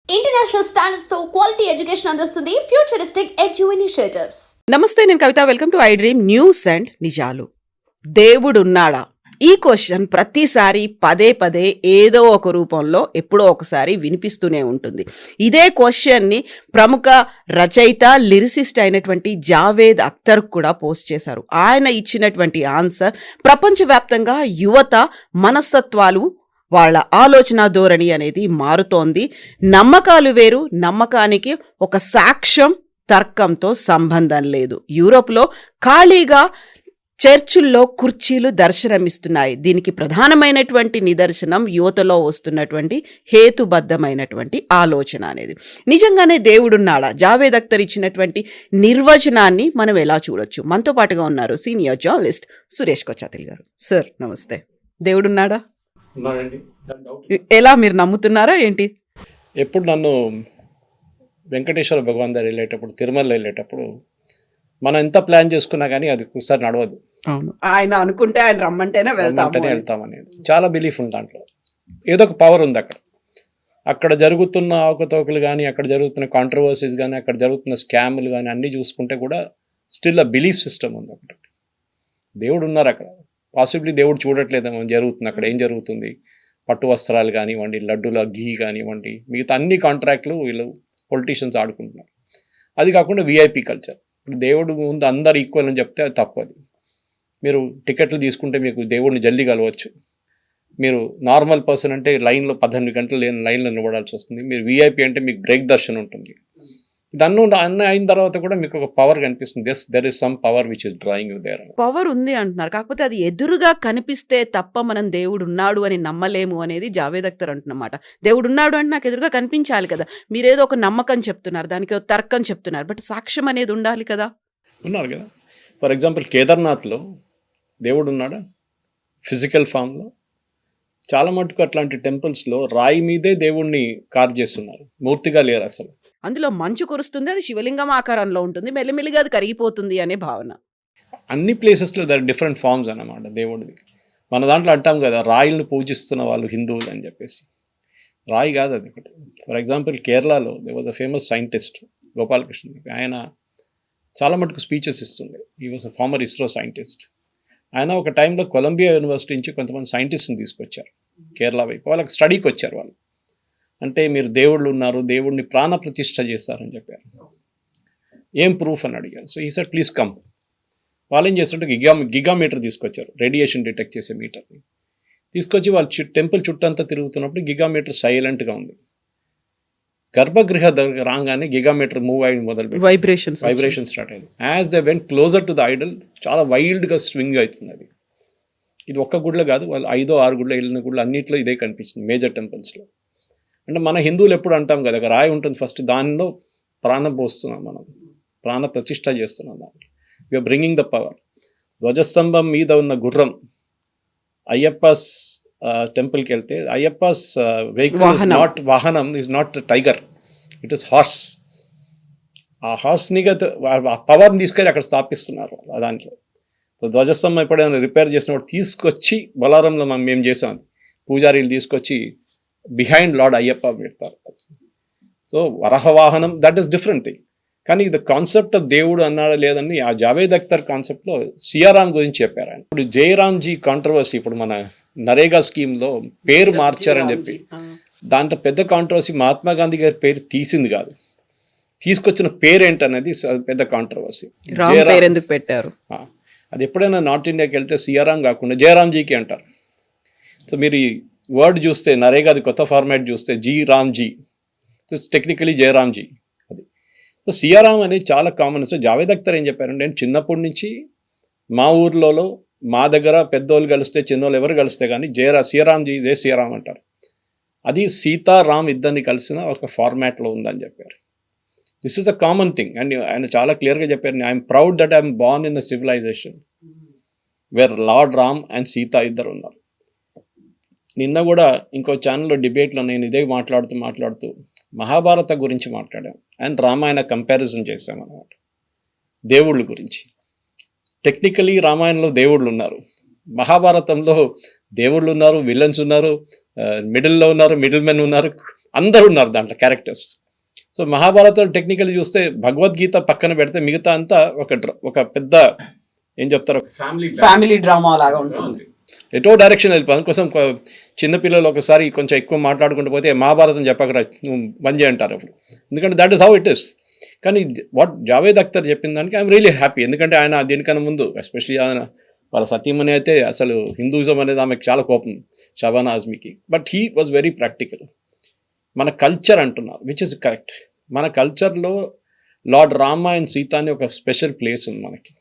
International standards తో quality education అందిస్తుంది futuristic edu initiatives. నమస్తే, నేను Kavitha. Welcome to I dream news and నిజాలు. దేవుడున్నాడా? ఈ క్వశ్చన్ ప్రతిసారి పదే పదే ఏదో ఒక రూపంలో ఎప్పుడో ఒకసారి వినిపిస్తూనే ఉంటుంది. ఇదే క్వశ్చన్ని ప్రముఖ రచయిత, లిరిసిస్ట్ అయినటువంటి జావేద్ అఖ్తర్ కూడా పోస్ట్ చేశారు. ఆయన ఇచ్చినటువంటి ఆన్సర్ ప్రపంచవ్యాప్తంగా యువత మనస్తత్వాలు, వాళ్ళ ఆలోచన ధోరణి అనేది మారుతోంది. నమ్మకాలు వేరు, నమ్మకానికి ఒక సాక్ష్యం, తర్కంతో సంబంధం లేదు. యూరోప్లో ఖాళీగా చర్చుల్లో కుర్చీలు దర్శనమిస్తున్నాయి. దీనికి ప్రధానమైనటువంటి నిదర్శనం యువతలో వస్తున్నటువంటి హేతుబద్ధమైనటువంటి ఆలోచన అనేది. నిజంగానే దేవుడున్నాడా? జావేద్ అఖ్తర్ ఇచ్చినటువంటి నిర్వచనాన్ని మనం ఎలా చూడొచ్చు? మనతో పాటుగా ఉన్నారు సీనియర్ జర్నలిస్ట్ సురేష్ కొచ్చాతిల్ గారు. సార్ నమస్తే. దేవుడున్నాడా? ఎలా, మీరు నమ్ముతున్నారా ఏంటి? ఎప్పుడు నన్ను వెంకటేశ్వర భగవాన్ దగ్గర వెళ్ళేటప్పుడు, తిరుమల వెళ్ళేటప్పుడు మనం ఎంత ప్లాన్ చేసుకున్నా కానీ అది ఒకసారి నడవదు. అవును, ఆయన అనుకుంటే ఆయన రమ్మంటేనే వెళ్తామనేది చాలా బిలీఫ్ ఉంది దాంట్లో. ఏదో ఒక పవర్ ఉంది అక్కడ జరుగుతున్న అవకతవకలు కానీ, అక్కడ జరుగుతున్న కాంట్రవర్సీస్ కానీ, అక్కడ జరుగుతున్న స్కామ్లు కానీ అన్నీ చూసుకుంటే కూడా స్టిల్ ఆ బిలీఫ్ సిస్టమ్ ఉంది అక్కడ. దేవుడు ఉన్నారు అక్కడ. పాసిబ్లీ దేవుడు చూడట్లేదేమో జరుగుతుంది అక్కడ, ఏం జరుగుతుంది. పట్టు వస్త్రాలు కానివ్వండి, లడ్డూల ఘీ కానివ్వండి, మిగతా అన్ని కాంట్రాక్ట్లు వీళ్ళు పొలిటీషియన్స్ ఆడుకుంటున్నారు. అది కాకుండా విఐపి కల్చర్. ఇప్పుడు దేవుడు ముందు అందరు ఈక్వల్ అని చెప్తే అది తప్పు. అది మీరు టికెట్లు తీసుకుంటే మీకు దేవుడిని జల్దీ కలవచ్చు. మీరు నార్మల్ పర్సన్ అంటే లైన్లో 18 గంటలు లైన్లో నిలబడాల్సి వస్తుంది. మీరు విఐపి అంటే మీకు బ్రేక్ దర్శనం ఉంటుంది. అన్నీ అయిన తర్వాత కూడా మీకు ఒక పవర్ కనిపిస్తుంది. There is some power which is drawing you there. Power ఉంది అంటున్నారు, కాకపోతే అది ఎదురుగా కనిపిస్తే తప్ప మనం దేవుడు ఉన్నాడు అని నమ్మలేము అనేది జావేద్ అఖ్తర్ అంటున్నమాట. దేవుడు ఉన్నాడు అంటే నాకు ఎదురుగా కనిపించాలి కదా. మీరేదో ఒక నమ్మకం చెప్తున్నారు, దానికి ఒక తర్కం చెప్తున్నారు, బట్ సాక్ష్యం అనేది ఉండాలి కదా. ఉన్నారు కదా. ఫర్ ఎగ్జాంపుల్ కేదార్నాథ్లో దేవుడు ఉన్నాడా ఫిజికల్ ఫామ్లో? చాలా మటుకు అట్లాంటి టెంపుల్స్లో రాయి మీదే దేవుణ్ణి కార్వ్ చేస్తున్నారు, మూర్తిగా లేరు అసలు. అందులో మంచు కురుస్తుంది, అది శివలింగం ఆకారంలో ఉంటుంది, మెల్లిమెల్లిగా అది కరిగిపోతుంది అనే భావన. అన్ని ప్లేసెస్లో దర్ డిఫరెంట్ ఫార్మ్స్ అన్నమాట దేవుడిది. మన దాంట్లో అంటాం కదా, రాయిలను పూజిస్తున్న వాళ్ళు హిందువులు అని చెప్పేసి. రాయి కాదు అది ఒకటి. ఫర్ ఎగ్జాంపుల్ కేరళలో they was a famous scientist Gopalakrishna. ఆయన చాలా మటుకు స్పీచెస్ ఇస్తుండే. He was a former ISRO scientist. ఆయన ఒక టైంలో కొలంబియా యూనివర్సిటీ నుంచి కొంతమంది సైంటిస్ట్ని తీసుకొచ్చారు కేరళ వైపు. వాళ్ళకి స్టడీకి వచ్చారు వాళ్ళు. అంటే మీరు దేవుళ్ళు ఉన్నారు, దేవుడిని ప్రాణ ప్రతిష్ఠ చేస్తారని చెప్పారు. ఏం ప్రూఫ్ అని అడిగారు. సో ఈ సార్ ప్లీజ్ కమ్. వాళ్ళు ఏం చేస్తుంటే గిగామీటర్ తీసుకొచ్చారు, రేడియేషన్ డిటెక్ట్ చేసే మీటర్ని తీసుకొచ్చి వాళ్ళు టెంపుల్ చుట్టంతా తిరుగుతున్నప్పుడు గిగామీటర్ సైలెంట్గా ఉంది. గర్భగృహ దగ్గర రాగానే గిగామీటర్ మూవ్ అయ్యి మొదలు వైబ్రేషన్ స్టార్ట్ అయింది. As they went closer to the Idol చాలా వైల్డ్గా స్వింగ్ అవుతుంది అది. ఇది ఒక్క గుడిలో కాదు, వాళ్ళు 5-6 గుడిలో వెళ్ళిన గుడిలో అన్నింటిలో ఇదే కనిపించింది, మేజర్ టెంపుల్స్లో. అంటే మన హిందువులు ఎప్పుడు అంటాం కదా, ఒక రాయి ఉంటుంది ఫస్ట్, దానిలో ప్రాణం పోస్తున్నాం, మనం ప్రాణ ప్రతిష్ఠ చేస్తున్నాం. దానికి వీఆర్ బ్రింగింగ్ ద పవర్. ధ్వజస్తంభం మీద ఉన్న గుర్రం అయ్యప్పస్ టెంపుల్కి వెళ్తే అయ్యప్పస్ వెహికల్ ఇస్ నాట్ వాహనం, is not tiger, it is horse. ఆ హార్స్ని ఆ పవర్ని తీసుకెళ్ళి అక్కడ స్థాపిస్తున్నారు దాంట్లో. ధ్వజస్తంభం ఎప్పుడైనా రిపేర్ చేసినప్పుడు తీసుకొచ్చి బొలారంలో మేము చేసాం, పూజారీలు తీసుకొచ్చి బిహైండ్ లార్డ్ అయ్యప్ప పెడతారు. సో వరహవాహనం దట్ ఈస్ డిఫరెంట్ థింగ్. కానీ ఇది కాన్సెప్ట్ ఆఫ్ దేవుడు అన్నాడా లేదని ఆ జావేద్ అఖ్తర్ కాన్సెప్ట్లో సియారాం గురించి చెప్పారు ఆయన. ఇప్పుడు జయరామ్జీ కాంట్రవర్సీ, ఇప్పుడు మన నరేగా స్కీమ్లో పేరు మార్చారని చెప్పి దాంట్లో పెద్ద కాంట్రవర్సీ. మహాత్మా గాంధీ గారి పేరు తీసింది కాదు, తీసుకొచ్చిన పేరేంటనేది పెద్ద కాంట్రవర్సీ. ఎందుకు పెట్టారు అది ఎప్పుడైనా నార్త్ ఇండియాకి వెళ్తే సియారాం కాకుండా జయరామ్జీకి అంటారు. సో మీరు ఈ వర్డ్ చూస్తే నరేగాది కొత్త ఫార్మాట్ చూస్తే జీ రామ్జీ, సో టెక్నికలీ జయరామ్జీ అది. సో సియారాం అనేది చాలా కామన్. సో జావేద్ అఖ్తర్ ఏం చెప్పారంటే, నేను చిన్నప్పటి నుంచి మా ఊర్లలో మా దగ్గర పెద్దోళ్ళు కలిస్తే చిన్నోళ్ళు ఎవరు కలిస్తే కానీ సియారాంజీ జయ సియారాం అంటారు. అది సీతారాం ఇద్దరిని కలిసిన ఒక ఫార్మాట్లో ఉందని చెప్పారు. This is a common thing. And ఆయన చాలా క్లియర్గా చెప్పారు, I'm proud that I'm born in a civilization where lord Ram and Sita ఇద్దరు ఉన్నారు. నిన్న కూడా ఇంకో ఛానల్లో డిబేట్లో నేను ఇదే మాట్లాడుతూ మహాభారత గురించి మాట్లాడాం అండ్ రామాయణ కంపారిజన్ చేసామన్నమాట. దేవుళ్ళ గురించి టెక్నికలీ రామాయణంలో దేవుళ్ళు ఉన్నారు, మహాభారతంలో దేవుళ్ళు ఉన్నారు, విలన్స్ ఉన్నారు, మిడిల్లో ఉన్నారు, మిడిల్ మెన్ ఉన్నారు, అందరూ ఉన్నారు దాంట్లో క్యారెక్టర్స్. సో మహాభారతం టెక్నికల్ చూస్తే భగవద్గీత పక్కన పెడితే మిగతా అంతా ఒక పెద్ద ఏం చెప్తారు ఫ్యామిలీ డ్రామా లాగా ఉంటుంది. ఎటో డైరెక్షన్ వెళ్ళిపోయి అందుకోసం చిన్నపిల్లలు ఒకసారి కొంచెం ఎక్కువ మాట్లాడుకుంటూ పోతే మహాభారతం చెప్పకరా నువ్వు బంద్ చేయంటారు అప్పుడు, ఎందుకంటే that is how it is. కానీ వాట్ జావేద్ అఖ్తర్ చెప్పిన దానికి ఐఎమ్ రియలీ హ్యాపీ, ఎందుకంటే ఆయన దీనికన్నా ముందు ఎస్పెషల్లీ ఆయన వాళ్ళ సతీమణి అయితే అసలు హిందూయిజం అనేది ఆమెకు చాలా కోపం, షబానా ఆజ్మీకి. But he was very practical. మన కల్చర్ అంటున్నారు విచ్ ఇస్ కరెక్ట్. మన కల్చర్లో లార్డ్ రామ అండ్ సీత అని ఒక స్పెషల్ ప్లేస్ ఉంది మనకి,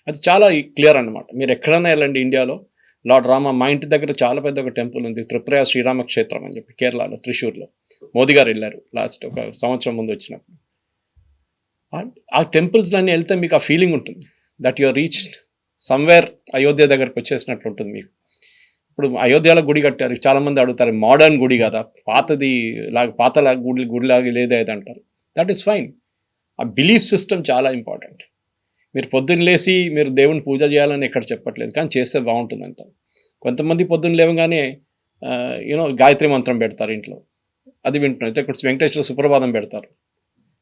అది చాలా క్లియర్ అన్నమాట. మీరు ఎక్కడైనా వెళ్ళండి ఇండియాలో, లార్డ్ రామ మా ఇంటి దగ్గర చాలా పెద్ద ఒక టెంపుల్ ఉంది, త్రిపుర శ్రీరామ క్షేత్రం అని చెప్పి కేరళలో త్రిశూర్లో. మోదీ గారు వెళ్ళారు లాస్ట్ ఒక సంవత్సరం ముందు వచ్చినప్పుడు. ఆ టెంపుల్స్లన్నీ వెళ్తే మీకు ఆ ఫీలింగ్ ఉంటుంది that your reach somewhere Ayodhya దగ్గరకు వచ్చేసినట్లు ఉంటుంది మీకు. ఇప్పుడు అయోధ్యలో గుడి కట్టారు, చాలామంది అడుగుతారు మోడర్న్ గుడి కదా, పాతది లాగా పాతలా గుడిలాగా లేదే అంటారు. That is fine. ఆ బిలీఫ్ సిస్టమ్ చాలా ఇంపార్టెంట్. మీరు పొద్దున్న లేసి మీరు దేవుని పూజ చేయాలని ఎక్కడ చెప్పట్లేదు, కానీ చేస్తే బాగుంటుంది అంటారు. కొంతమంది పొద్దున్న లేవగానే గాయత్రి మంత్రం పెడతారు ఇంట్లో, అది వింటున్నారు. అయితే ఇక్కడ వెంకటేశ్వర సుప్రభాతం పెడతారు,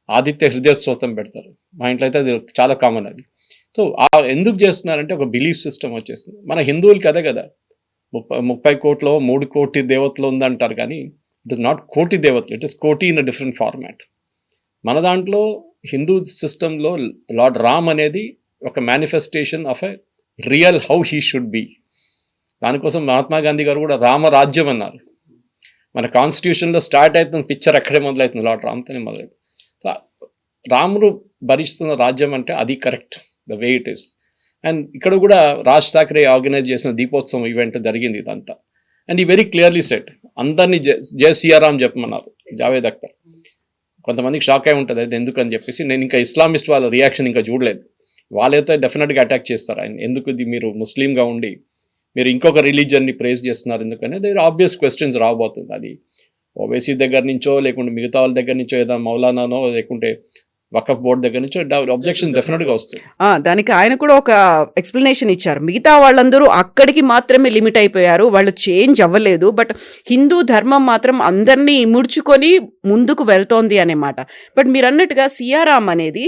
ఆదిత్య హృదయ స్తోత్రం పెడతారు. మా ఇంట్లో అయితే అది చాలా కామన్ అది. సో ఎందుకు చేస్తున్నారంటే ఒక బిలీఫ్ సిస్టమ్ వచ్చేసింది. మన హిందువులకి అదే కదా, 30 కోట్లో 3 కోటి దేవతలు ఉందంటారు, కానీ ఇట్ ఇస్ నాట్ కోటి దేవతలు, it is koti in a different format. మన దాంట్లో హిందూ సిస్టంలో లార్డ్ రామ్ అనేది ఒక manifestation of a real how he should be. దానికోసం మహాత్మా గాంధీ గారు కూడా రామరాజ్యం అన్నారు. మన కాన్స్టిట్యూషన్లో స్టార్ట్ అవుతున్న పిక్చర్ అక్కడే మొదలవుతుంది, లార్డ్ రామ్తోనే మొదలవుతుంది. రాముడు భరిస్తున్న రాజ్యం అంటే అది correct, the way it is. And ఇక్కడ కూడా రాజ్ ఠాక్రే ఆర్గనైజ్ చేసిన దీపోత్సవం ఈవెంట్ జరిగింది ఇదంతా. అండ్ ఈ వెరీ క్లియర్లీ సెట్, అందరినీ జై సియారాం చెప్పమన్నారు జావేద్ అఖ్తర్. కొంతమందికి షాక్ అయి ఉంటుంది అది ఎందుకని చెప్పేసి. నేను ఇంకా ఇస్లామిస్ట్ వాళ్ళ రియాక్షన్ ఇంకా చూడలేదు. వాళ్ళైతే డెఫినెట్గా అటాక్ చేస్తారు ఆయన, ఎందుకు ఇది మీరు ముస్లింగా ఉండి మీరు ఇంకొక రిలీజియన్ని ప్రేజ్ చేస్తున్నారు ఎందుకని. దగ్గర ఆబ్వియస్ క్వశ్చన్స్ రాబోతుంది. అది ఓవైసీ దగ్గర నుంచో లేకుంటే మిగతా వాళ్ళ దగ్గర నుంచో, ఏదో మౌలానానో లేకుంటే వకఫ్ బోర్డు దగ్గర నుంచి అబ్జెక్షన్ డెఫినెట్గా వస్తుంది. దానికి ఆయన కూడా ఒక ఎక్స్ప్లెనేషన్ ఇచ్చారు. మిగతా వాళ్ళందరూ అక్కడికి మాత్రమే లిమిట్ అయిపోయారు, వాళ్ళు చేంజ్ అవ్వలేదు, బట్ హిందూ ధర్మం మాత్రం అందరినీ ముడుచుకొని ముందుకు వెళ్తోంది అనేమాట. బట్ మీరు అన్నట్టుగా సియారాం అనేది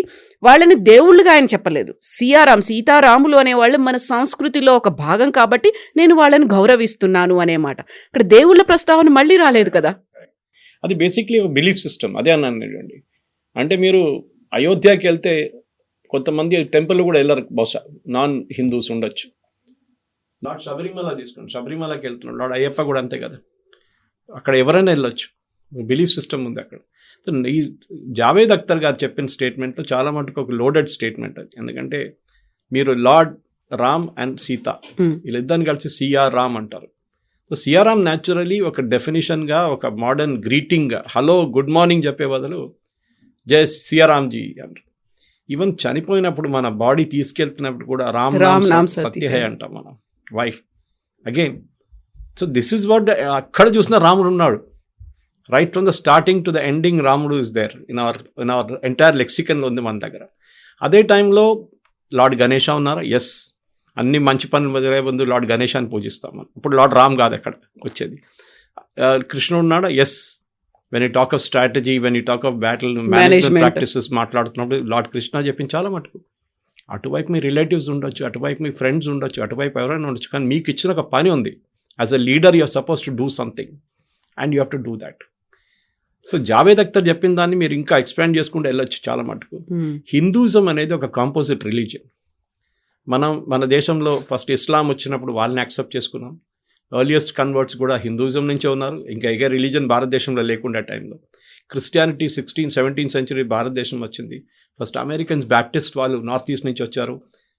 వాళ్ళని దేవుళ్ళుగా ఆయన చెప్పలేదు. సియారాం సీతారాములు అనేవాళ్ళు మన సంస్కృతిలో ఒక భాగం కాబట్టి నేను వాళ్ళని గౌరవిస్తున్నాను అనేమాట. ఇక్కడ దేవుళ్ళ ప్రస్తావన మళ్ళీ రాలేదు కదా. అది బేసిక్లీ ఒక బిలీఫ్ సిస్టమ్. అదే అన్నాను. అంటే మీరు అయోధ్యకి వెళ్తే కొంతమంది టెంపుల్ కూడా వెళ్ళరు, బహుశా నాన్ హిందూస్ ఉండొచ్చు. లార్డ్ శబరిమల తీసుకోండి, శబరిమలకి వెళ్తున్నాడు, లార్డ్ అయ్యప్ప కూడా అంతే కదా. అక్కడ ఎవరైనా వెళ్ళొచ్చు, బిలీఫ్ సిస్టమ్ ఉంది అక్కడ. ఈ జావేద్ అఖ్తర్ గారు చెప్పిన స్టేట్మెంట్లో చాలా మటుకు ఒక లోడెడ్ స్టేట్మెంట్ అది. ఎందుకంటే మీరు లార్డ్ రామ్ అండ్ సీత వీళ్ళిద్దరిని కలిసి సిఆర్ రామ్ అంటారు. సో సియారాం న్యాచురలీ ఒక డెఫినేషన్గా, ఒక మోడర్న్ గ్రీటింగ్గా హలో గుడ్ మార్నింగ్ చెప్పే బదులు జై సియారాంజీ అంటారు. ఈవెన్ చనిపోయినప్పుడు మన బాడీ తీసుకెళ్తున్నప్పుడు కూడా రామ్ నామ్ సత్య హై అంటాం మనం. Why again? So this is what అక్కడ చూసిన రాముడు ఉన్నాడు. Right from the starting to the ending రాముడు is there in our entire లెక్సికన్లో ఉంది మన దగ్గర. అదే టైంలో లార్డ్ గణేష ఉన్నారా? ఎస్. అన్ని మంచి పనులు మొదలయ్యే ముందు లార్డ్ గణేశాన్ని పూజిస్తాం మనం. ఇప్పుడు లార్డ్ రామ్ కాదు అక్కడ వచ్చేది. కృష్ణుడు ఉన్నాడా? Yes. When you talk of strategy, when you talk of battle management practices మాట్లాడుతున్నప్పుడు లార్డ్ కృష్ణ చెప్పించాలా మటుకు. అటువైపు మీ రిలేటివ్స్ ఉండొచ్చు, అటువైపు మీ ఫ్రెండ్స్ ఉండొచ్చు, అటువైపు ఎవరైనా ఉండొచ్చు, కానీ మీకు ఇచ్చిన ఒక పని ఉంది. As a leader you are suppose to do something and you have to do that. So Javed Akhtar చెప్పిన దాన్ని మీరు ఇంకా ఎక్స్పాండ్ చేసుకుంటూ వెళ్ళొచ్చు చాలా మటుకు. హిందూయిజం అనేది ఒక కాంపోజిట్ రిలీజియన్. మన దేశంలో ఫస్ట్ ఇస్లాం వచ్చినప్పుడు వాళ్ళని యాక్సెప్ట్ చేసుకున్నాం. ఎర్లియస్ట్ కన్వర్ట్స్ కూడా హిందూయిజం నుంచే ఉన్నారు. ఇంకా ఏ రిలీజన్ భారతదేశంలో లేకుండా టైంలో క్రిస్టియానిటీ 16th, 17th century భారతదేశం వచ్చింది. ఫస్ట్ అమెరికన్స్ బ్యాప్టిస్ట్ వాళ్ళు నార్త్ ఈస్ట్ నుంచి వచ్చారు.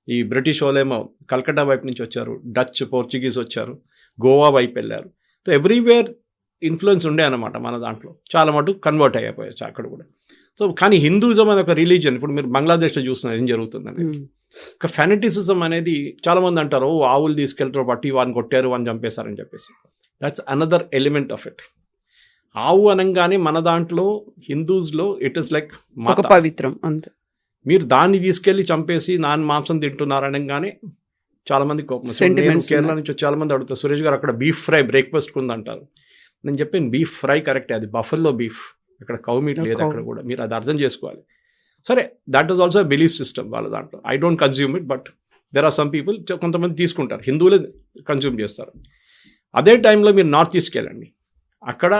ఈ బ్రిటిష్ వాళ్ళేమో కల్కట్టా వైపు నుంచి వచ్చారు. డచ్, పోర్చుగీస్ వచ్చారు, గోవా వైపు వెళ్ళారు. సో ఎవ్రీవేర్ ఇన్ఫ్లుయెన్స్ ఉండే అనమాట మన దాంట్లో. చాలా మటుకు కన్వర్ట్ అయిపోయచ్చు అక్కడ కూడా. సో కానీ హిందూయిజం అనేది ఒక రిలీజియన్. ఇప్పుడు మీరు బంగ్లాదేశ్లో చూస్తున్నారు ఏం జరుగుతుందని. ఒక ఫెనటిసిజం అనేది చాలామంది అంటారు, ఆవులు తీసుకెళ్తారు పట్టి వాడిని కొట్టారు అని చంపేశారని చెప్పేసి. That's another element of it. ఆవు అనగానే మన దాంట్లో హిందూస్లో ఇట్ ఇస్ లైక్ పవిత్రం అంతే. మీరు దాన్ని తీసుకెళ్ళి చంపేసి దాని మాంసం తింటున్నారు అనగానే చాలామంది కోపం. కేరళ నుంచి చాలామంది అడుగుతారు, సురేష్ గారు అక్కడ బీఫ్ ఫ్రై బ్రేక్ఫాస్ట్ ఉందంటారు. నేను చెప్పాను బీఫ్ ఫ్రై కరెక్టే, అది బఫల్లో బీఫ్, అక్కడ కౌ మీట్ లేదు cow. అక్కడ కూడా, మీరు అది అర్థం చేసుకోవాలి. సరే, that is also belief system వాళ్ళ దాంట్లో. I don't consume it, but there are some people, కొంతమంది తీసుకుంటారు, హిందువులే కన్జ్యూమ్ చేస్తారు. అదే టైంలో మీరు నార్త్ ఈస్ట్కి వెళ్ళండి, అక్కడ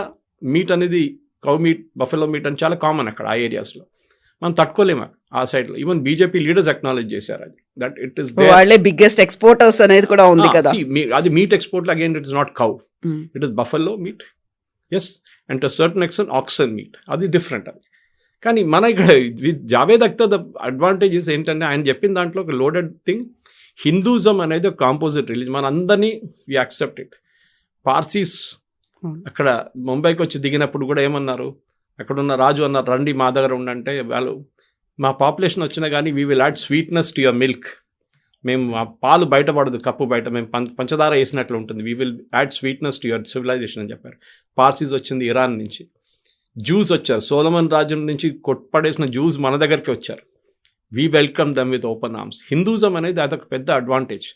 మీట్ అనేది కౌ మీట్, బఫెలో మీట్ అని చాలా కామన్ అక్కడ ఆ ఏరియాస్లో. మనం తట్టుకోలేము ఆ సైడ్లో. ఈవెన్ బీజేపీ లీడర్స్ అక్నాలెడ్జ్ చేశారు అది, దట్ ఇట్ ఈస్ వాళ్ళే బిగ్గెస్ట్ ఎక్స్పోర్టర్స్ అనేది కూడా ఉంది కదా. అది meat export again it is not cow, it is buffalo meat, yes, and to certain extent oxen meat, అది డిఫరెంట్ అది. కానీ మన ఇక్కడ జావేద్ అఖ్తర్ ద అడ్వాంటేజెస్ ఏంటంటే ఆయన చెప్పిన దాంట్లో ఒక లోడెడ్ థింగ్, హిందూజం అనేది ఒక కాంపోజిట్ రిలీజన్, మన అందరినీ వి యాక్సెప్ట్ ఇట్. పార్సీస్ అక్కడ ముంబైకి వచ్చి దిగినప్పుడు కూడా ఏమన్నారు, అక్కడున్న రాజు అన్నారు, రండి మా దగ్గర ఉండంటే, వాళ్ళు మా పాపులేషన్ వచ్చినా కానీ we will add sweetness to your milk, మేము ఆ పాలు బయటపడదు కప్పు బయట, మేము పంచదార వేసినట్లు ఉంటుంది, we will add sweetness to your civilisation అని చెప్పారు. పార్సీస్ వచ్చింది ఇరాన్ నుంచి, జూస్ వచ్చారు, సోలమన్ రాజ్యం నుంచి కొట్టుపడేసిన జూస్ మన దగ్గరికి వచ్చారు. We welcome them with open arms. Hinduism అనేది అదొక పెద్ద అడ్వాంటేజ్.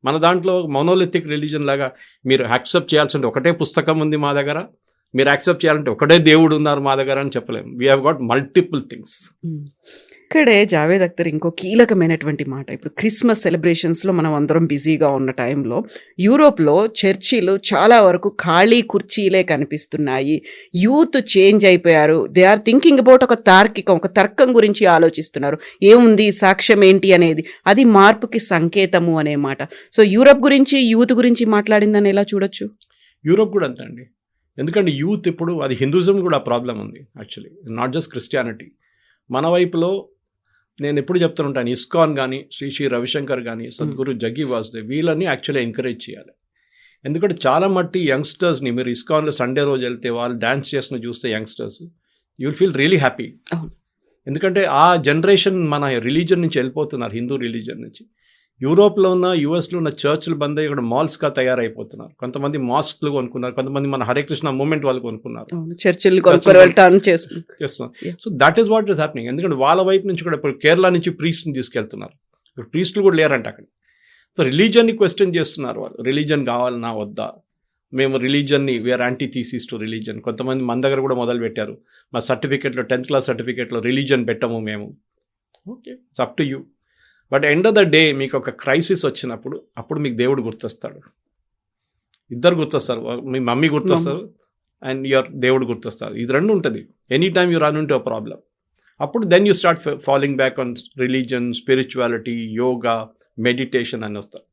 మన దాంట్లో మోనోలిథిక్ రిలీజన్ లాగా మీరు యాక్సెప్ట్ చేయాల్సింటే ఒకటే పుస్తకం ఉంది మా దగ్గర, మీరు యాక్సెప్ట్ చేయాలంటే ఒకటే దేవుడు ఉన్నారు మా దగ్గర అని చెప్పలేము. We have got multiple things. ఇక్కడే జావేద్ అఖ్తర్ ఇంకో కీలకమైనటువంటి మాట, ఇప్పుడు క్రిస్మస్ సెలబ్రేషన్స్లో మనం అందరం బిజీగా ఉన్న టైంలో యూరోప్లో చర్చిలు చాలా వరకు ఖాళీ కుర్చీలే కనిపిస్తున్నాయి, యూత్ చేంజ్ అయిపోయారు, దే ఆర్ థింకింగ్ అబౌట్ ఒక తర్కం గురించి ఆలోచిస్తున్నారు, ఏముంది సాక్ష్యం ఏంటి అనేది, అది మార్పుకి సంకేతము అనే మాట. సో యూరోప్ గురించి యూత్ గురించి మాట్లాడిందని ఎలా చూడొచ్చు? యూరోప్ కూడా అంతే అండి, ఎందుకంటే యూత్ ఇప్పుడు అది హిందూజం కూడా ప్రాబ్లం ఉంది యాక్చువల్లీ, నాట్ జస్ట్ క్రిస్టియానిటీ. మన వైపులో నేను ఎప్పుడు చెప్తుంటాను, ఇస్కాన్ కానీ, శ్రీ రవిశంకర్ కానీ, సద్గురు జగ్గి వాసుదేవ్, వీళ్ళని యాక్చువల్లీ ఎంకరేజ్ చేయాలి. ఎందుకంటే చాలా మట్టి యంగ్స్టర్స్ని మీరు ఇస్కాన్లో సండే రోజు వెళ్తే వాళ్ళు డ్యాన్స్ చేసిన చూస్తే youngsters, you will feel really happy. ఎందుకంటే ఆ జనరేషన్ మన రిలీజన్ నుంచి వెళ్ళిపోతున్నారు, హిందూ రిలీజన్ నుంచి. యూరోప్లో ఉన్న యూఎస్లో ఉన్న చర్చ్లు బంద్ అయ్యి ఇక్కడ మాల్స్గా తయారైపోతున్నారు. కొంతమంది మాస్క్లు కొనుక్కున్నారు, కొంతమంది మన హరే కృష్ణ మూవ్మెంట్ వాళ్ళు కొనుక్కున్నారు, చేస్తున్నారు. So that is what is happening. ఎందుకంటే వాళ్ళ వైపు నుంచి కూడా ఇప్పుడు కేరళ నుంచి ప్రీస్ట్ని తీసుకెళ్తున్నారు, ఇప్పుడు ప్రీస్టులు కూడా లేరంట అక్కడ. సో రిలీజన్ని క్వశ్చన్ చేస్తున్నారు వాళ్ళు, రిలీజన్ కావాలన్నా వద్దా, మేము రిలీజన్ని we're anti thesis to religion. కొంతమంది మన దగ్గర కూడా మొదలు పెట్టారు, మా సర్టిఫికేట్లో 10th క్లాస్ సర్టిఫికేట్లో రిలీజన్ పెట్టము మేము. Okay, it's up to you. But end of the day మీకు ఒక క్రైసిస్ వచ్చినప్పుడు అప్పుడు మీకు దేవుడు గుర్తొస్తాడు, ఇద్దరు గుర్తొస్తారు, మీ మమ్మీ గుర్తొస్తారు అండ్ యువర్ దేవుడు గుర్తొస్తారు. ఇది రెండు ఉంటుంది any time you run into a problem. అప్పుడు then you start following back on religion, spirituality, yoga, meditation అని వస్తారు.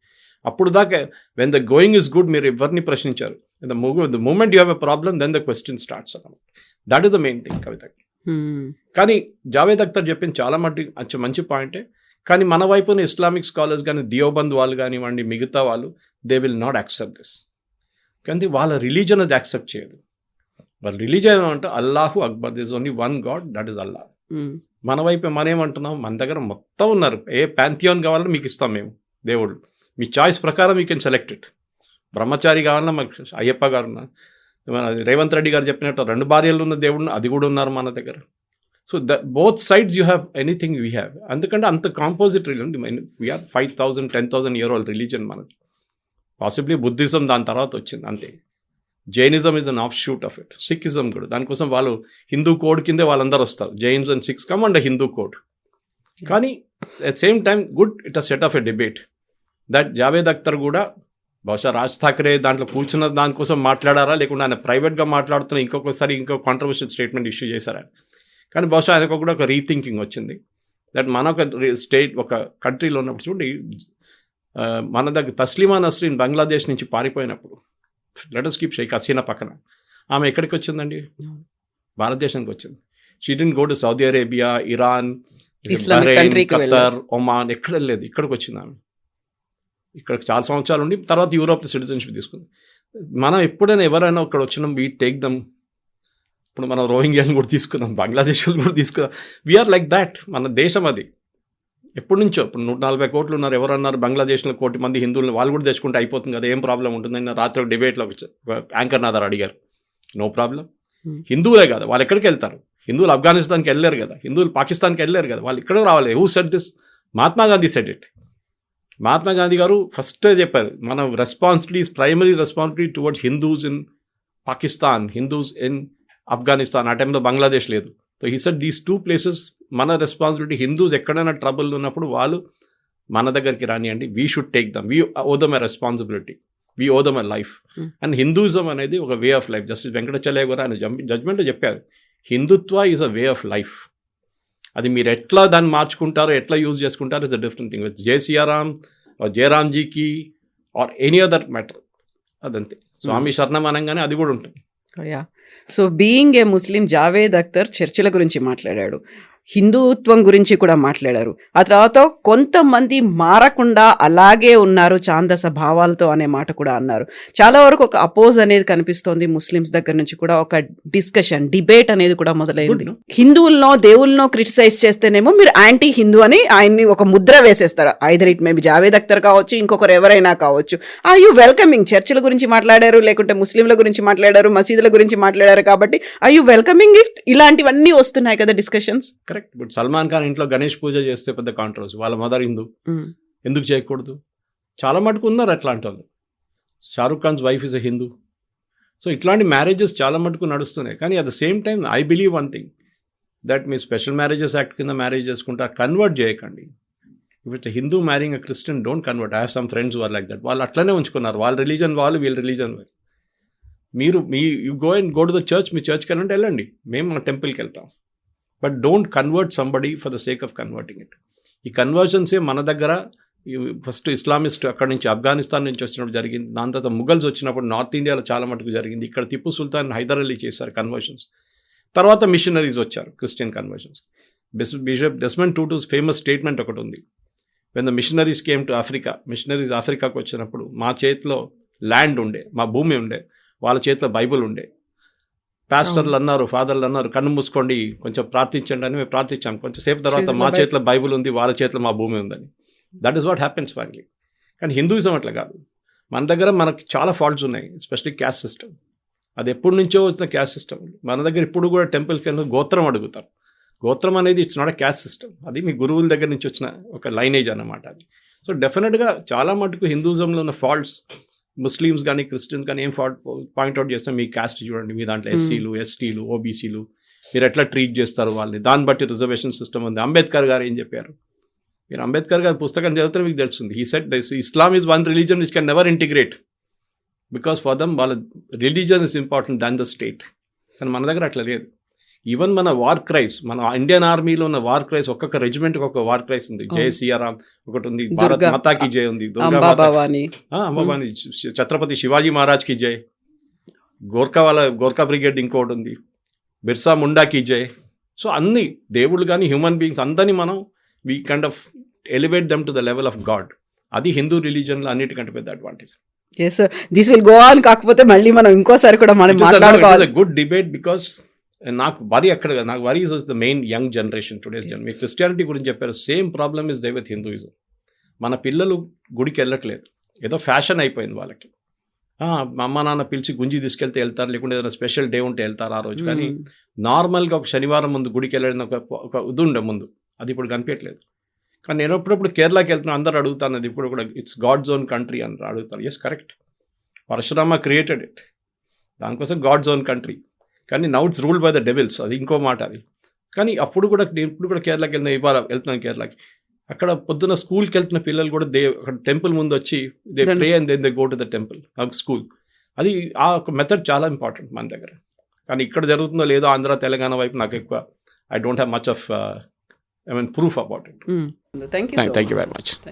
అప్పుడు దాకా when the going is good మీరు ఎవరిని ప్రశ్నించారు, the moment you have a problem then the question starts అన్నమాట. That is the main thing Kavitha. కానీ జావేద్ అఖ్తర్ చెప్పింది చాలా మంచి పాయింటే. కానీ మన వైపున ఇస్లామిక్ స్కాలర్స్ కానీ, దియోబంద్ వాళ్ళు కానివ్వండి, మిగతా వాళ్ళు, they will not accept this. కానీ వాళ్ళ రిలీజన్ అది యాక్సెప్ట్ చేయదు. వాళ్ళ రిలీజన్ అంటే అల్లాహు అక్బర్, this only one god, that is Allah. మన వైపు మనం ఏమంటున్నాం, మన దగ్గర మొత్తం ఉన్నారు, ఏ ప్యాంథియాన్ కావాలో మీకు ఇస్తాం మేము దేవుడు, మీ చాయిస్ ప్రకారం యూ కెన్ సెలెక్ట్ ఇట్. బ్రహ్మచారి కావాలన్నా మాకు అయ్యప్ప గారు ఉన్నారు, రేవంత్ రెడ్డి గారు చెప్పినట్టు 2 భార్యలు ఉన్న దేవుడు అది కూడా ఉన్నారు మన దగ్గర. So both sides you have anything we have. ఎందుకంటే అంత composite religion, we're 5,000 10,000 year old religion మనకి. పాసిబ్లీ బుద్ధిజం దాని తర్వాత వచ్చింది అంతే. Jainism is an off shoot of it. Sikhism కూడా దానికోసం వాళ్ళు హిందూ కోడ్ కిందే వాళ్ళందరూ వస్తారు. Jains and Sikhs come and Hindu code. కానీ at same time good it a set of a debate that Javed Akhtar కూడా బహుశా రాజ్ ఠాకరే దాంట్లో కూర్చున్న దానికోసం మాట్లాడారా, లేకుండా ఆయన ప్రైవేట్గా మాట్లాడుతున్న ఇంకో కాంట్రవర్షియల్ స్టేట్మెంట్ ఇష్యూ చేశారా. కానీ బహుశా ఆయనకు కూడా ఒక రీథింకింగ్ వచ్చింది దట్ మన ఒక స్టేట్, ఒక కంట్రీలో ఉన్నప్పుడు చూడండి, మన దగ్గర తస్లీమా నస్రీన్ బంగ్లాదేశ్ నుంచి పారిపోయినప్పుడు, let us keep Sheikh Hasina పక్కన, ఆమె ఎక్కడికి వచ్చిందండి, భారతదేశానికి వచ్చింది. She didn't go to Saudi Arabia, Iran, Bahrain, Qatar, Oman, ఎక్కడ లేదు, ఇక్కడికి వచ్చింది ఆమె. ఇక్కడ చాలా సంవత్సరాలు ఉండి తర్వాత యూరోప్ సిటిజన్షిప్ తీసుకుంది. మనం ఎప్పుడైనా ఎవరైనా ఇక్కడ వచ్చినాం, వీ టేక్ దమ్. ఇప్పుడు మనం రోహింగ్యాని కూడా తీసుకున్నాం, బంగ్లాదేశ్ కూడా తీసుకున్నాం. We are like that. మన దేశం అది ఎప్పటి నుంచో. ఇప్పుడు 140 కోట్లు ఉన్నారు, ఎవరన్నారు బంగ్లాదేశ్లో 1 కోటి మంది హిందువులు, వాళ్ళు కూడా తెచ్చుకుంటే అయిపోతుంది కదా, ఏం ప్రాబ్లం ఉంటుందని రాత్రి డిబేట్లో యాంకర్ నాదారు అడిగారు. No problem. హిందువులే కదా, వాళ్ళు ఎక్కడికి వెళ్తారు? హిందువులు ఆఫ్ఘనిస్తాన్కి వెళ్ళారు కదా, హిందువులు పాకిస్తాన్కి వెళ్ళారు కదా, వాళ్ళు ఇక్కడ రావాలి. Who said this? Mahatma Gandhi said it. Mahatma Gandhi గారు ఫస్ట్ చెప్పారు, మన responsibility, primary responsibility towards Hindus in Pakistan, Hindus in Afghanistan, ఆ టైంలో బంగ్లాదేశ్ లేదు. So he said these 2 places మన రెస్పాన్సిబిలిటీ. హిందూస్ ఎక్కడైనా ట్రబుల్ ఉన్నప్పుడు వాళ్ళు మన దగ్గరికి రానియండి, we should take them, we owe them a responsibility, we owe them a life. And Hinduism అనేది ఒక way of life. Justice Venkatachaliah గారు ఆయన జడ్జ్మెంట్ చెప్పారు, Hindutva is a way of life. అది మీరు ఎట్లా దాన్ని మార్చుకుంటారో, ఎట్లా యూజ్ చేసుకుంటారో it's a different thing. With Jai Siyaram or జయరామ్జీకి ఆర్ ఎనీ అదర్ మ్యాటర్, అదంతే. స్వామి శరణం అనగానే అది కూడా ఉంటుంది. So being a Muslim, Javed Akhtar చర్చిల గురించి మాట్లాడాడు, హిందుత్వం గురించి కూడా మాట్లాడారు. ఆ తర్వాత కొంతమంది మారకుండా అలాగే ఉన్నారు ఛాందస భావాలతో అనే మాట కూడా అన్నారు. చాలా వరకు ఒక అపోజ్ అనేది కనిపిస్తోంది ముస్లిమ్స్ దగ్గర నుంచి కూడా, ఒక డిస్కషన్, డిబేట్ అనేది కూడా మొదలైంది. హిందువులనో దేవుళ్ళనో క్రిటిసైజ్ చేస్తేనేమో మీరు యాంటీ హిందూ అని ఆయన్ని ఒక ముద్ర వేసేస్తారు. Either it maybe Javed Akhtar కావచ్చు, ఇంకొకరు ఎవరైనా కావచ్చు. Are you welcoming? చర్చిల గురించి మాట్లాడారు, లేకుంటే ముస్లింల గురించి మాట్లాడారు, మసీదుల గురించి మాట్లాడారు, కాబట్టి ఆర్ యూ వెల్కమింగ్ ఇట్? ఇలాంటివన్నీ వస్తున్నాయి కదా discussions. Correct. But Salman Khan ఇంట్లో గణేష్ పూజ చేస్తే పెద్ద కాంట్రవర్సీ, వాళ్ళ మదర్ హిందూ, ఎందుకు చేయకూడదు? చాలా మటుకు ఉన్నారు అట్లాంటి వాళ్ళు. Shahrukh Khan's wife is a Hindu. So ఇట్లాంటి మ్యారేజెస్ చాలా మటుకు నడుస్తున్నాయి. కానీ at the same time I believe one thing, that మీ స్పెషల్ మ్యారేజెస్ యాక్ట్ కింద మ్యారేజ్ చేసుకుంటా, కన్వర్ట్ చేయకండి. If it's Hindu marrying a Christian, don't convert. I have some friends were like that. వాళ్ళు అట్లనే ఉంచుకున్నారు, వాళ్ళ రిలీజన్ వాళ్ళు, వీళ్ళ రిలీజన్ వాళ్ళు. మీరు you go to the church, మీ చర్చ్కి వెళ్ళంటే వెళ్ళండి, మేము మన టెంపుల్కి వెళ్తాం. But don't convert somebody for the sake of converting it. ఈ కన్వర్షన్సే మన దగ్గర ఫస్ట్ ఇస్లామిస్ట్ అక్కడి నుంచి ఆఫ్ఘనిస్తాన్ నుంచి వచ్చినప్పుడు జరిగింది. దాని తర్వాత ముఘల్స్ వచ్చినప్పుడు నార్త్ ఇండియాలో చాలా మటుకు జరిగింది. ఇక్కడ టిప్పు సుల్తాన్, హైదర్ అలీ చేశారు కన్వర్షన్స్. తర్వాత మిషనరీస్ వచ్చారు, Christian conversions. Bishop Desmond Tutu's famous statement ఒకటి ఉంది, when the missionaries came to Africa. Missionaries ఆఫ్రికాకు వచ్చినప్పుడు మా చేతిలో ల్యాండ్ ఉండే, మా భూమి ఉండే, వాళ్ళ చేతిలో బైబుల్ ఉండే. పాస్టర్లు అన్నారు, ఫాదర్లు అన్నారు, కన్ను మూసుకోండి కొంచెం ప్రార్థించండి అని. మేము ప్రార్థించాం. కొంచెం సేపు తర్వాత మా చేతిలో బైబుల్ ఉంది, వాళ్ళ చేతిలో మా భూమి ఉందని. That is what happens finally. కానీ హిందూయిజం అట్లా కాదు. మన దగ్గర మనకి చాలా ఫాల్ట్స్ ఉన్నాయి, ఎస్పెషల్లీ క్యాస్ట్ సిస్టమ్. అది ఎప్పటి నుంచో వచ్చిన క్యాస్ట్ సిస్టమ్. మన దగ్గర ఇప్పుడు కూడా టెంపుల్కి వెళ్ళి గోత్రం అడుగుతారు. గోత్రం అనేది it's not a caste system, అది మీ గురువుల దగ్గర నుంచి వచ్చిన ఒక లైనేజ్ అన్నమాట అది. సో డెఫినెట్గా చాలా మటుకు హిందూయిజంలో ఉన్న ఫాల్ట్స్ ముస్లిమ్స్ కానీ క్రిస్టియన్స్ కానీ ఏం పాయింట్అవుట్ చేస్తాం, మీ క్యాస్ట్ చూడండి, మీ దాంట్లో ఎస్సీలు, ఎస్టీలు, ఓబీసీలు, మీరు ఎట్లా ట్రీట్ చేస్తారు వాళ్ళని, దాన్ని బట్టి రిజర్వేషన్ సిస్టమ్ ఉంది. అంబేద్కర్ గారు ఏం చెప్పారు? మీరు అంబేద్కర్ గారి పుస్తకం చదివితే మీకు తెలుస్తుంది. He said Islam is one religion which can never integrate, because for them వాళ్ళ religion is important than the state. కానీ మన దగ్గర అట్లా లేదు. ఈవెన్ మన వార్ క్రైస్, మన ఇండియన్ ఆర్మీలో ఉన్న వార్ క్రైస్, ఒక్కొక్క రెజిమెంట్కి ఒక వార్ క్రైస్ ఉంది. జై సియారాం ఒకటి ఉంది, భారత్ మాతాకి జై ఉంది, అంబాభవాని, ఛత్రపతి శివాజీ మహారాజ్కి జై, గోర్ఖా బ్రిగేడ్ ఇంకోటి ఉంది, బిర్సా ముండాకి జై. సో అన్ని దేవుళ్ళు కానీ హ్యూమన్ బీయింగ్స్ అందరినీ మనం we kind of elevate them to the level of God. అది హిందూ రిలీజన్లో అన్నిటికంటే పెద్ద advantage. Yes this will go on. కాకపోతే మళ్ళీ మనం ఇంకోసారి కూడా మనం మాట్లాడుకోవాలి. గుడ్ డిబేట్ బికాస్ నాకు వరి అక్కడ కదా, నాకు వరి is the main young generation, today's generation. Me Christianity గురించి చెప్పారు, same problem is they with Hinduism. మన పిల్లలు గుడికి వెళ్ళట్లేదు, ఏదో ఫ్యాషన్ అయిపోయింది వాళ్ళకి. మా అమ్మ నాన్న పిలిచి గుంజి తీసుకెళ్తే వెళ్తారు, లేకుంటే ఏదైనా స్పెషల్ డే ఉంటే వెళ్తారు ఆ రోజు. కానీ నార్మల్గా ఒక శనివారం ముందు గుడికి వెళ్ళడం ఒక ఇది ఉండే ముందు, అది ఇప్పుడు కనిపించట్లేదు. కానీ నేను ఎప్పుడప్పుడు కేరళకి వెళ్తున్నాను, అందరూ అడుగుతాను, అది ఇప్పుడు కూడా ఇట్స్ గాడ్ జోన్ కంట్రీ అని అడుగుతారు. Yes correct, Parashurama created it, దానికోసం గాడ్ జోన్ కంట్రీ. కానీ now it's ruled by the devils, అది ఇంకో మాట అది. కానీ అప్పుడు కూడా నేను ఇప్పుడు కూడా కేరళకి ఇవాళ వెళ్తున్నాను కేరళకి, అక్కడ పొద్దున్న స్కూల్కి వెళ్తున్న పిల్లలు కూడా అక్కడ టెంపుల్ ముందు వచ్చి they pray and then they go to the temple school. అది ఆ ఒక మెథడ్ చాలా ఇంపార్టెంట్ మన దగ్గర. కానీ ఇక్కడ జరుగుతుందో లేదో ఆంధ్ర తెలంగాణ వైపు నాకు ఎక్కువ I don't have much of proof about it. Thank you. Thank you very much.